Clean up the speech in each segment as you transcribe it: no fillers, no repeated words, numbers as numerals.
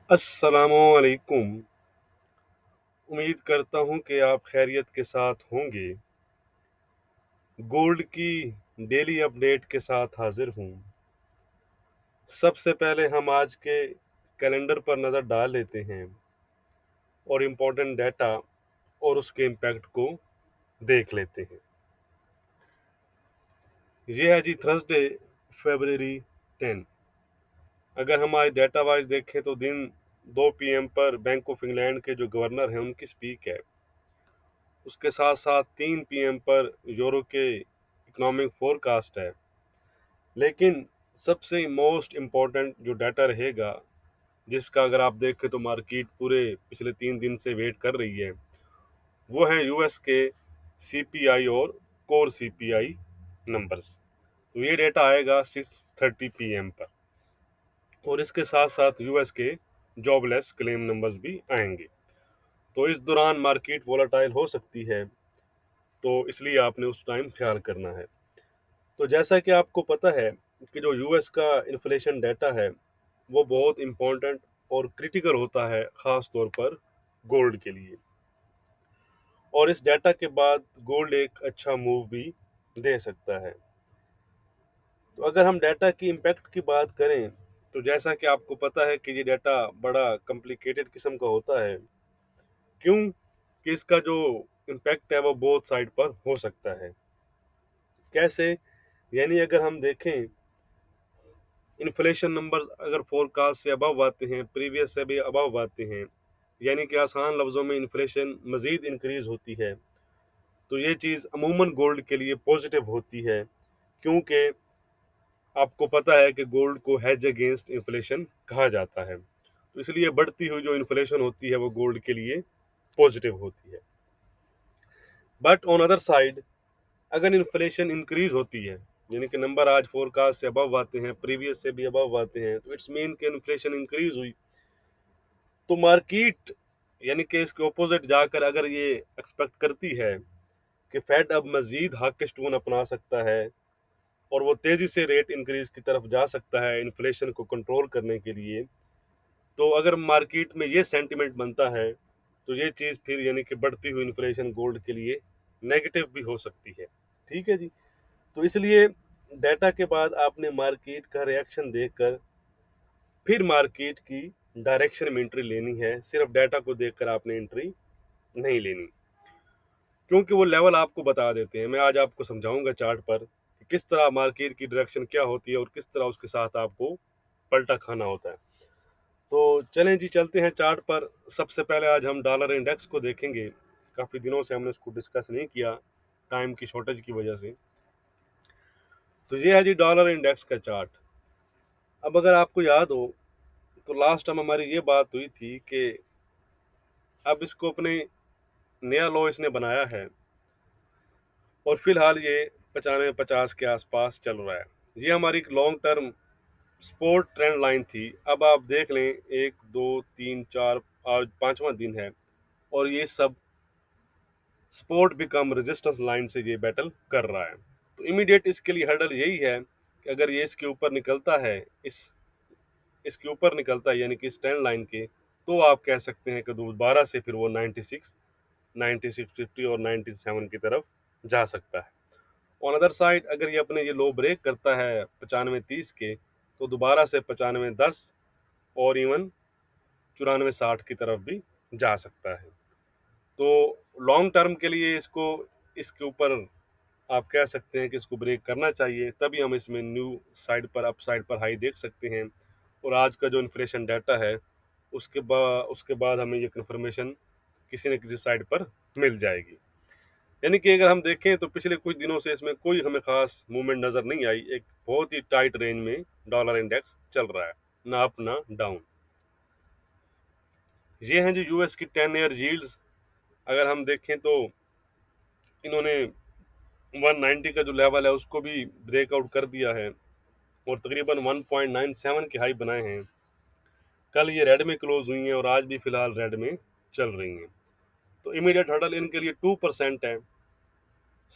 अस्सलामुअलैकुम। उम्मीद करता हूँ कि आप खैरियत के साथ होंगे। गोल्ड की डेली अपडेट के साथ हाजिर हूँ। सबसे पहले हम आज के कैलेंडर पर नज़र डाल लेते हैं और इम्पोर्टेंट डाटा और उसके इम्पैक्ट को देख लेते हैं। ये है जी थर्सडे फरवरी 10। अगर हम आज डाटा वाइज देखें तो दिन 2 पीएम पर बैंक ऑफ इंग्लैंड के जो गवर्नर हैं उनकी स्पीक है। उसके साथ साथ 3 पीएम पर यूरो के इकोनॉमिक फोरकास्ट है। लेकिन सबसे मोस्ट इम्पोर्टेंट जो डाटा रहेगा, जिसका अगर आप देखें तो मार्केट पूरे पिछले 3 दिन से वेट कर रही है, वो है यूएस के सीपीआई और कोर सीपीआई नंबर्स। तो ये डेटा आएगा 6:30 पीएम पर और इसके साथ साथ यूएस के जॉबलेस क्लेम नंबर्स भी आएंगे। तो इस दौरान मार्केट वोलाटाइल हो सकती है, तो इसलिए आपने उस टाइम ख्याल करना है। तो जैसा कि आपको पता है कि जो यूएस का इन्फ्लेशन डाटा है वो बहुत इम्पोर्टेंट और क्रिटिकल होता है, ख़ास तौर पर गोल्ड के लिए। और इस डाटा के बाद गोल्ड एक अच्छा मूव भी दे सकता है। तो अगर हम डाटा की इम्पैक्ट की बात करें तो जैसा कि आपको पता है कि ये डाटा बड़ा कॉम्प्लिकेटेड किस्म का होता है। क्यों? कि इसका जो इम्पैक्ट है वो बोथ साइड पर हो सकता है। कैसे? यानी अगर हम देखें, इन्फ्लेशन नंबर्स अगर फोरकास्ट से अबव आते हैं, प्रीवियस से भी अबव आते हैं, यानी कि आसान लफ्ज़ों में इन्फ्लेशन मज़ीद इंक्रीज़ होती है, तो ये चीज़ अमूमन गोल्ड के लिए पॉजिटिव होती है। क्योंकि आपको पता है कि गोल्ड को हेज अगेंस्ट इन्फ्लेशन कहा जाता है। तो इसलिए बढ़ती हुई जो इन्फ्लेशन होती है वो गोल्ड के लिए पॉजिटिव होती है। बट ऑन अदर साइड, अगर इन्फ्लेशन इंक्रीज होती है, यानी कि नंबर आज फोरकास्ट से अबव आते हैं, प्रीवियस से भी अबव आते हैं, तो इट्स मीन कि इन्फ्लेशन इंक्रीज हुई, तो मार्केट यानी कि इसके ऑपोजिट जाकर अगर ये एक्सपेक्ट करती है कि फेड अब मजीद हाकिश टून अपना सकता है और वो तेजी से रेट इंक्रीज की तरफ जा सकता है इन्फ्लेशन को कंट्रोल करने के लिए, तो अगर मार्केट में ये सेंटिमेंट बनता है तो ये चीज़ फिर यानी कि बढ़ती हुई इन्फ्लेशन गोल्ड के लिए नेगेटिव भी हो सकती है। ठीक है जी। तो इसलिए डाटा के बाद आपने मार्केट का रिएक्शन देखकर फिर मार्केट की डायरेक्शन में एंट्री लेनी है। सिर्फ डाटा को देखकर आपने एंट्री नहीं लेनी, क्योंकि वो लेवल आपको बता देते हैं। मैं आज आपको समझाऊंगा चार्ट पर कि किस तरह मार्केट की डायरेक्शन क्या होती है और किस तरह उसके साथ आपको पलटा खाना होता है। तो चलें जी, चलते हैं चार्ट पर। सबसे पहले आज हम डॉलर इंडेक्स को देखेंगे। काफ़ी दिनों से हमने उसको डिस्कस नहीं किया, टाइम की शॉर्टेज की वजह से। तो ये है जी डॉलर इंडेक्स का चार्ट। अब अगर आपको याद हो तो लास्ट टाइम हमारी ये बात हुई थी कि अब इसको अपने नया लो इसने बनाया है और फिलहाल ये 95-50 के आसपास चल रहा है। ये हमारी एक long term support trend line थी। अब आप देख लें, 1 2 3 4, आज पांचवा दिन है और ये सब सपोर्ट बिकम रेजिस्टेंस लाइन से ये बैटल कर रहा है। तो इमीडिएट इसके लिए हर्डल यही है कि अगर ये इसके ऊपर निकलता है, इस इसके ऊपर निकलता है यानी कि स्टैंड लाइन के, तो आप कह सकते हैं कि दोबारा से फिर वो 96, 9650 और 97 की तरफ जा सकता है। ऑन अदर साइड, अगर ये अपने ये लो ब्रेक करता है 95-30 के, तो दोबारा से 95-10 और इवन 94-60 की तरफ भी जा सकता है। तो लॉन्ग टर्म के लिए इसको इसके ऊपर आप कह सकते हैं कि इसको ब्रेक करना चाहिए, तभी हम इसमें न्यू साइड पर अप साइड पर हाई देख सकते हैं। और आज का जो इन्फ्लेशन डाटा है उसके बाद हमें ये कन्फर्मेशन किसी न किसी साइड पर मिल जाएगी। यानी कि अगर हम देखें तो पिछले कुछ दिनों से इसमें कोई हमें खास मूवमेंट नज़र नहीं आई। एक बहुत ही टाइट रेंज में डॉलर इंडेक्स चल रहा है, ना अप ना डाउन। ये हैं जो यूएस की 10 ईयर यील्ड्स। अगर हम देखें तो इन्होंने 190 का जो लेवल है उसको भी ब्रेकआउट कर दिया है और तकरीबन 1.97 के हाई बनाए हैं। कल ये रेड में क्लोज हुई हैं और आज भी फिलहाल रेड में चल रही हैं। तो इमीडिएट हर्डल इनके लिए 2% है,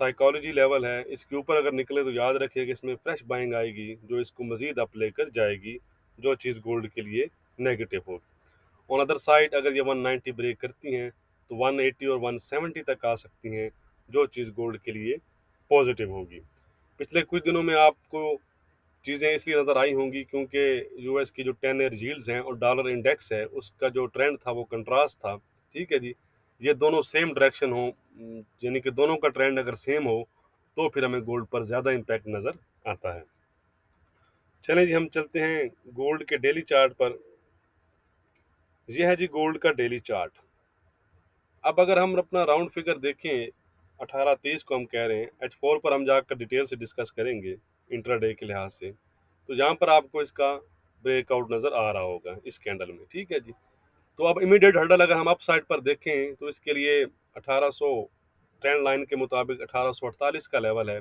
साइकोलॉजी लेवल है। इसके ऊपर अगर निकले तो याद रखिए कि इसमें फ्रेश बाइंग आएगी जो इसको मजीद अप लेकर जाएगी, जो चीज़ गोल्ड के लिए नेगेटिव होगी। ऑन अदर साइड अगर ये 190 ब्रेक करती हैं तो 180 और 170 तक आ सकती हैं, जो चीज़ गोल्ड के लिए पॉजिटिव होगी। पिछले कुछ दिनों में आपको चीज़ें इसलिए नज़र आई होंगी क्योंकि यूएस की जो 10 ईयर यील्ड्स हैं और डॉलर इंडेक्स है उसका जो ट्रेंड था वो कंट्रास्ट था। ठीक है जी, ये दोनों सेम डायरेक्शन हो, यानी कि दोनों का ट्रेंड अगर सेम हो तो फिर हमें गोल्ड पर ज़्यादा इम्पैक्ट नज़र आता है। चलें जी, हम चलते हैं गोल्ड के डेली चार्ट पर। ये है जी गोल्ड का डेली चार्ट। अब अगर हम अपना राउंड फिगर देखें, 18-23 को हम कह रहे हैं, H4 पर हम जाकर डिटेल से डिस्कस करेंगे इंट्राडे के लिहाज से। तो यहाँ पर आपको इसका ब्रेकआउट नज़र आ रहा होगा इस कैंडल में। ठीक है जी, तो अब इमीडिएट हर्डल अगर हम अप साइड पर देखें तो इसके लिए 1800 ट्रेंड लाइन के मुताबिक 1848 का लेवल है,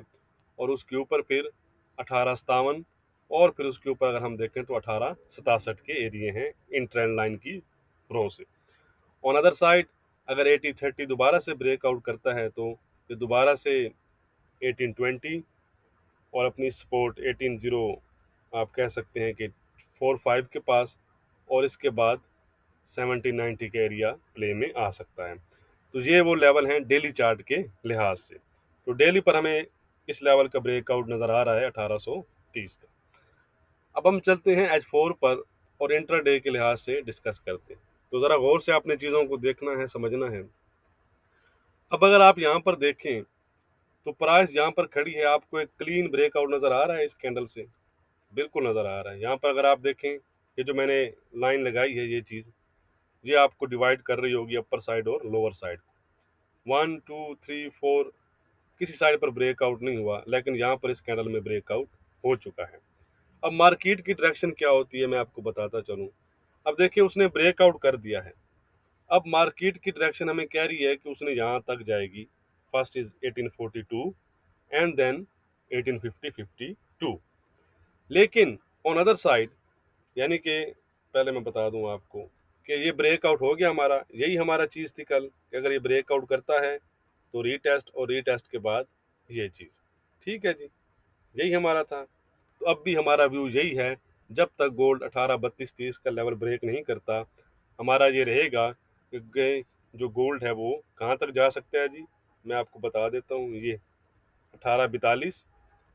और उसके ऊपर फिर 1857, और फिर उसके ऊपर अगर हम देखें तो 1867 के एरिए हैं इन ट्रेंड लाइन की रो से। ऑन अदर साइड अगर 1830 दोबारा से ब्रेकआउट करता है तो ये दोबारा से 1820 और अपनी सपोर्ट 180 आप कह सकते हैं कि 45 के पास, और इसके बाद 1790 के एरिया प्ले में आ सकता है। तो ये वो लेवल हैं डेली चार्ट के लिहाज से। तो डेली पर हमें इस लेवल का ब्रेकआउट नज़र आ रहा है 1830 का। अब हम चलते हैं H4 पर और इंट्राडे के लिहाज से डिस्कस करते हैं। तो ज़रा गौर से आपने चीज़ों को देखना है, समझना है। अब अगर आप यहाँ पर देखें तो प्राइस जहाँ पर खड़ी है आपको एक क्लीन ब्रेकआउट नज़र आ रहा है इस कैंडल से, बिल्कुल नज़र आ रहा है। यहाँ पर अगर आप देखें, ये जो मैंने लाइन लगाई है ये चीज़, ये आपको डिवाइड कर रही होगी अपर साइड और लोअर साइड। 1 2 3 4 किसी साइड पर ब्रेकआउट नहीं हुआ, लेकिन यहाँ पर इस कैंडल में ब्रेकआउट हो चुका है। अब मार्केट की डायरेक्शन क्या होती है मैं आपको बताता चलूँ। अब देखिए उसने ब्रेकआउट कर दिया है। अब मार्केट की डायरेक्शन हमें कह रही है कि उसने यहाँ तक जाएगी। First is 1842 and then 1850-52। लेकिन ऑन अदर साइड, यानी कि पहले मैं बता दूं आपको कि ये ब्रेकआउट हो गया हमारा, यही हमारा चीज़ थी कल कि अगर ये ब्रेकआउट करता है तो रीटेस्ट, और रीटेस्ट के बाद ये चीज़। ठीक है जी, यही हमारा था। तो अब भी हमारा व्यू यही है, जब तक गोल्ड 18-32-30 का लेवल ब्रेक नहीं करता, हमारा ये रहेगा कि जो गोल्ड है वो कहाँ तक जा सकता है जी। मैं आपको बता देता हूँ, ये 1842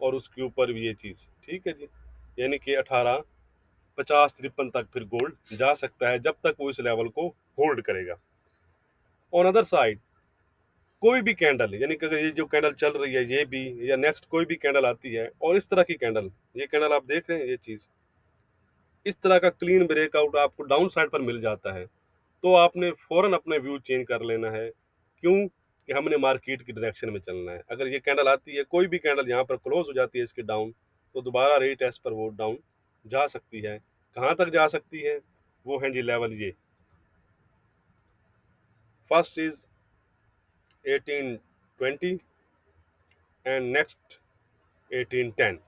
और उसके ऊपर भी ये चीज़। ठीक है जी, यानी कि 1850-53 तक फिर गोल्ड जा सकता है, जब तक वो इस लेवल को होल्ड करेगा। ऑन अदर साइड कोई भी कैंडल, यानी कि अगर ये जो कैंडल चल रही है ये भी, या नेक्स्ट कोई भी कैंडल आती है और इस तरह की कैंडल, ये कैंडल आप देख रहे हैं ये चीज़, इस तरह का क्लीन ब्रेकआउट आपको डाउन साइड पर मिल जाता है, तो आपने फ़ौरन अपने व्यू चेंज कर लेना है। क्यों? कि हमने मार्केट की डायरेक्शन में चलना है। अगर ये कैंडल आती है, कोई भी कैंडल यहाँ पर क्लोज हो जाती है इसके डाउन, तो दोबारा रीटेस्ट पर वो डाउन जा सकती है। कहाँ तक जा सकती है? वो हैं जी लेवल ये। फर्स्ट इज 1820 एंड नेक्स्ट 1810,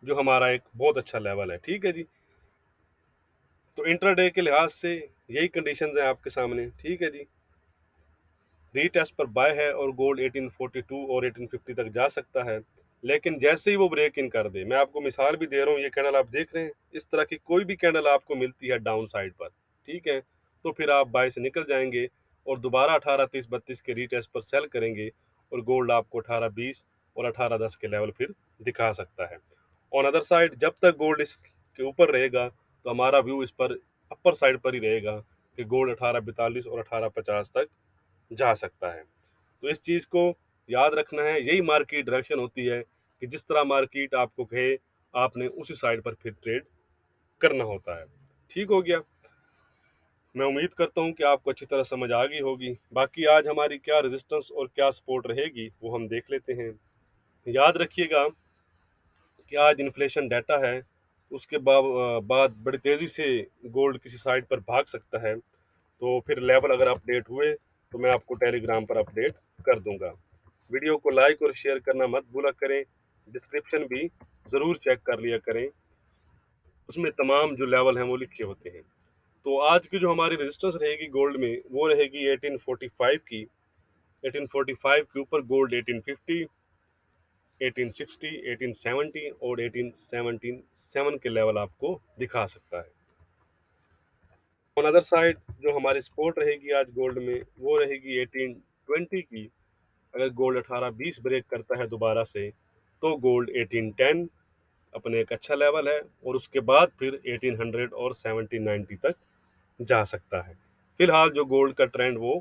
जो हमारा एक बहुत अच्छा लेवल है। ठीक है जी, तो इंट्राडे के लिहाज से यही कंडीशंस हैं आपके सामने। ठीक है जी, रीटेस्ट पर बाय है और गोल्ड 1842 और 1850 तक जा सकता है। लेकिन जैसे ही वो ब्रेक इन कर दे, मैं आपको मिसाल भी दे रहा हूँ, ये कैंडल आप देख रहे हैं, इस तरह की कोई भी कैंडल आपको मिलती है डाउन साइड पर, ठीक है, तो फिर आप बाय से निकल जाएंगे और दोबारा 18-30-32 के रीटेस्ट पर सेल करेंगे, और गोल्ड आपको 18-20 और 18-10 के लेवल फिर दिखा सकता है। ऑन अदर साइड जब तक गोल्ड इसके ऊपर रहेगा तो हमारा व्यू इस पर अपर साइड पर ही रहेगा कि गोल्ड 1842 और 1850 तक जा सकता है। तो इस चीज़ को याद रखना है, यही मार्केट डायरेक्शन होती है कि जिस तरह मार्केट आपको कहे आपने उसी साइड पर फिर ट्रेड करना होता है। ठीक हो गया? मैं उम्मीद करता हूँ कि आपको अच्छी तरह समझ आ गई होगी। बाकी आज हमारी क्या रेजिस्टेंस और क्या सपोर्ट रहेगी वो हम देख लेते हैं। याद रखिएगा कि आज इन्फ्लेशन डाटा है, उसके बाद बड़ी तेज़ी से गोल्ड किसी साइड पर भाग सकता है। तो फिर लेवल अगर अपडेट हुए तो मैं आपको टेलीग्राम पर अपडेट कर दूंगा। वीडियो को लाइक और शेयर करना मत भूला करें। डिस्क्रिप्शन भी ज़रूर चेक कर लिया करें, उसमें तमाम जो लेवल हैं वो लिखे होते हैं। तो आज की जो हमारी रेजिस्टेंस रहेगी गोल्ड में वो रहेगी 1845 की। 1845 के ऊपर गोल्ड 1850, 1860, 1870 और 1877 के लेवल आपको दिखा सकता है। ऑन अदर साइड जो हमारी सपोर्ट रहेगी आज गोल्ड में वो रहेगी 1820 की। अगर गोल्ड 1820 ब्रेक करता है दोबारा से तो गोल्ड 1810 अपने एक अच्छा लेवल है, और उसके बाद फिर 1800 और 1790 तक जा सकता है। फिलहाल जो गोल्ड का ट्रेंड वो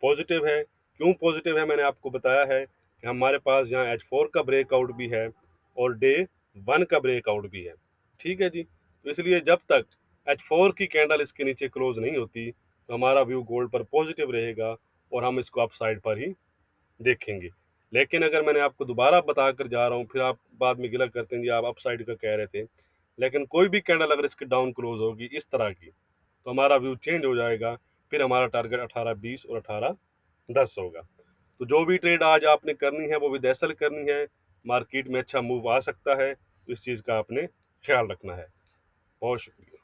पॉजिटिव है। क्यों पॉजिटिव है मैंने आपको बताया है कि हमारे पास यहाँ H4 का ब्रेकआउट भी है और डे 1 का ब्रेकआउट भी है। ठीक है जी, तो इसलिए जब तक H4 की कैंडल इसके नीचे क्लोज नहीं होती तो हमारा व्यू गोल्ड पर पॉजिटिव रहेगा और हम इसको अपसाइड पर ही देखेंगे। लेकिन अगर मैंने आपको दोबारा बताकर जा रहा हूँ, फिर आप बाद में गिला करते हैं जी आप अपसाइड का कह रहे थे, लेकिन कोई भी कैंडल अगर इसकी डाउन क्लोज होगी इस तरह की तो हमारा व्यू चेंज हो जाएगा। फिर हमारा टारगेट 1820 और 1810 होगा। तो जो भी ट्रेड आज आपने करनी है वो विदेशल करनी है, मार्केट में अच्छा मूव आ सकता है, तो इस चीज़ का आपने ख्याल रखना है। बहुत शुक्रिया।